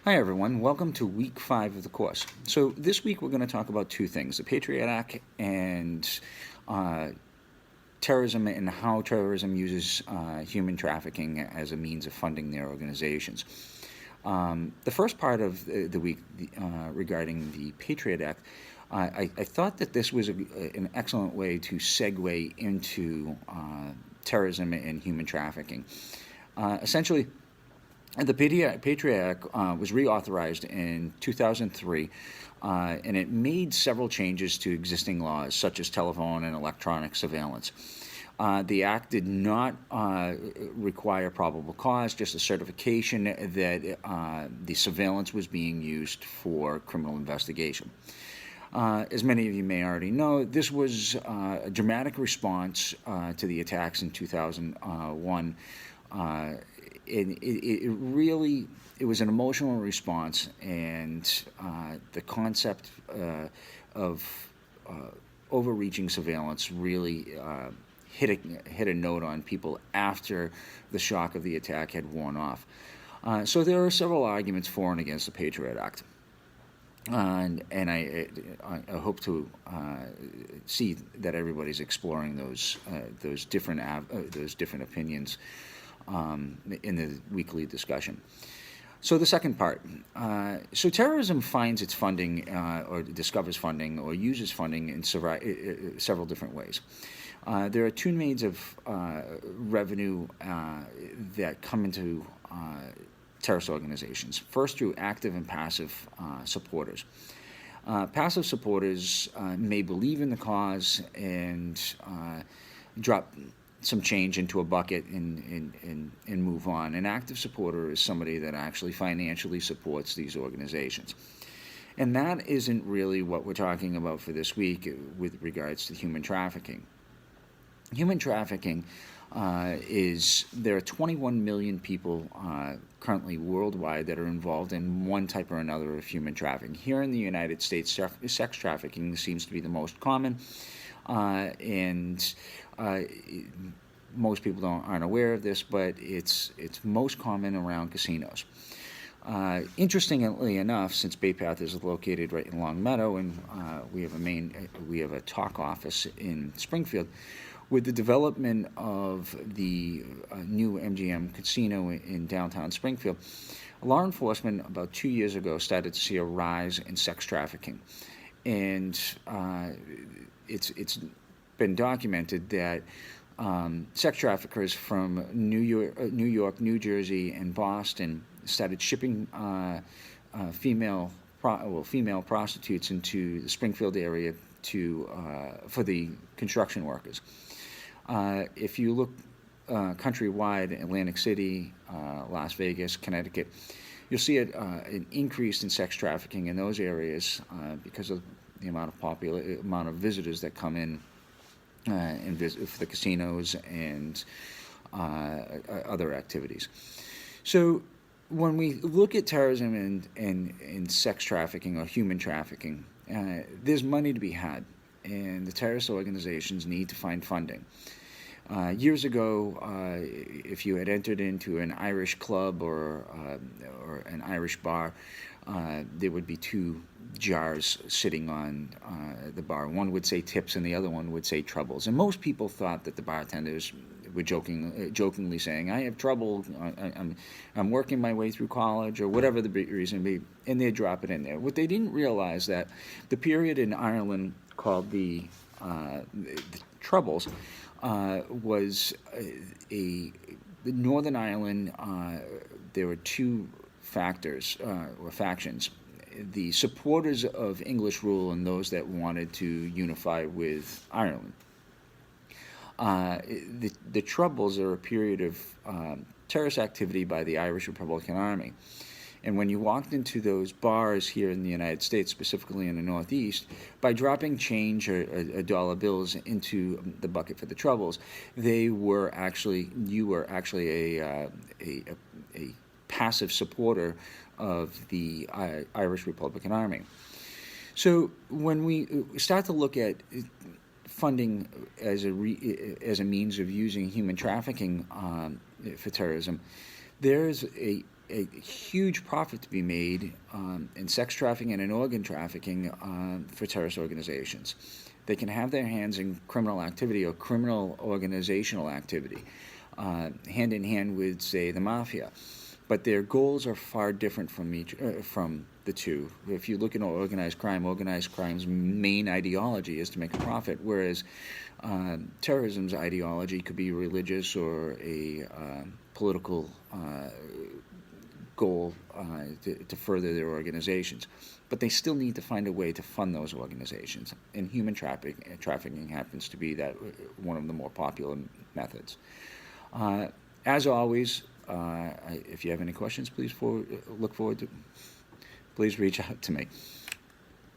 Hi everyone, welcome to week 5 of the course. So this week we're going to talk about two things, the Patriot Act and terrorism and how terrorism uses human trafficking as a means of funding their organizations. The first part of the week regarding the Patriot Act, I thought that this was an excellent way to segue into terrorism and human trafficking. Essentially, the Patriot Act was reauthorized in 2003, and it made several changes to existing laws, such as telephone and electronic surveillance. The Act did not require probable cause, just a certification that the surveillance was being used for criminal investigation. As many of you may already know, this was a dramatic response to the attacks in 2001. It was an emotional response, and the concept of overreaching surveillance really hit a note on people after the shock of the attack had worn off. So there are several arguments for and against the Patriot Act. And I hope to see that everybody's exploring those different opinions in the weekly discussion. So the second part. So terrorism finds its funding or discovers funding or uses funding in several different ways. There are two means of revenue that come into terrorist organizations. First, through active and passive supporters. Passive supporters may believe in the cause and drop some change into a bucket and move on. An active supporter is somebody that actually financially supports these organizations. And that isn't really what we're talking about for this week with regards to human trafficking. Human trafficking there are 21 million people currently worldwide that are involved in one type or another of human trafficking. Here in the United States, sex trafficking seems to be the most common, and most people aren't aware of this, but it's most common around casinos. Interestingly enough, since Bay Path is located right in Long Meadow, and we have a TALK office in Springfield, with the development of the new MGM casino in downtown Springfield, law enforcement about 2 years ago started to see a rise in sex trafficking. And it's been documented that sex traffickers from New York, New Jersey, and Boston started shipping female prostitutes into the Springfield area for the construction workers. If you look countrywide, Atlantic City, Las Vegas, Connecticut, you'll see an increase in sex trafficking in those areas because of the amount of visitors that come in and visit for the casinos and other activities. So when we look at terrorism and sex trafficking or human trafficking, there's money to be had, and the terrorist organizations need to find funding. Years ago, if you had entered into an Irish club or an Irish bar, there would be two jars sitting on the bar. One would say tips and the other one would say troubles. And most people thought that the bartenders were jokingly saying, "I have trouble, I'm working my way through college," or whatever the reason be, and they'd drop it in there. What they didn't realize that the period in Ireland called the Troubles was the Northern Ireland. There were two factors or factions: the supporters of English rule and those that wanted to unify with Ireland. The Troubles are a period of terrorist activity by the Irish Republican Army. And when you walked into those bars here in the United States, specifically in the Northeast, by dropping change or dollar bills into the bucket for the Troubles, you were actually a passive supporter of the Irish Republican Army. So when we start to look at funding as a means of using human trafficking for terrorism, there's a a huge profit to be made in sex trafficking and in organ trafficking for terrorist organizations. They can have their hands in criminal activity or criminal organizational activity, hand in hand with, say, the mafia. But their goals are far different from the two. If you look at organized crime's main ideology is to make a profit, whereas terrorism's ideology could be religious or a political goal to further their organizations. But they still need to find a way to fund those organizations, and human trafficking happens to be that one of the more popular methods. As always, if you have any questions, please look forward to. Please reach out to me.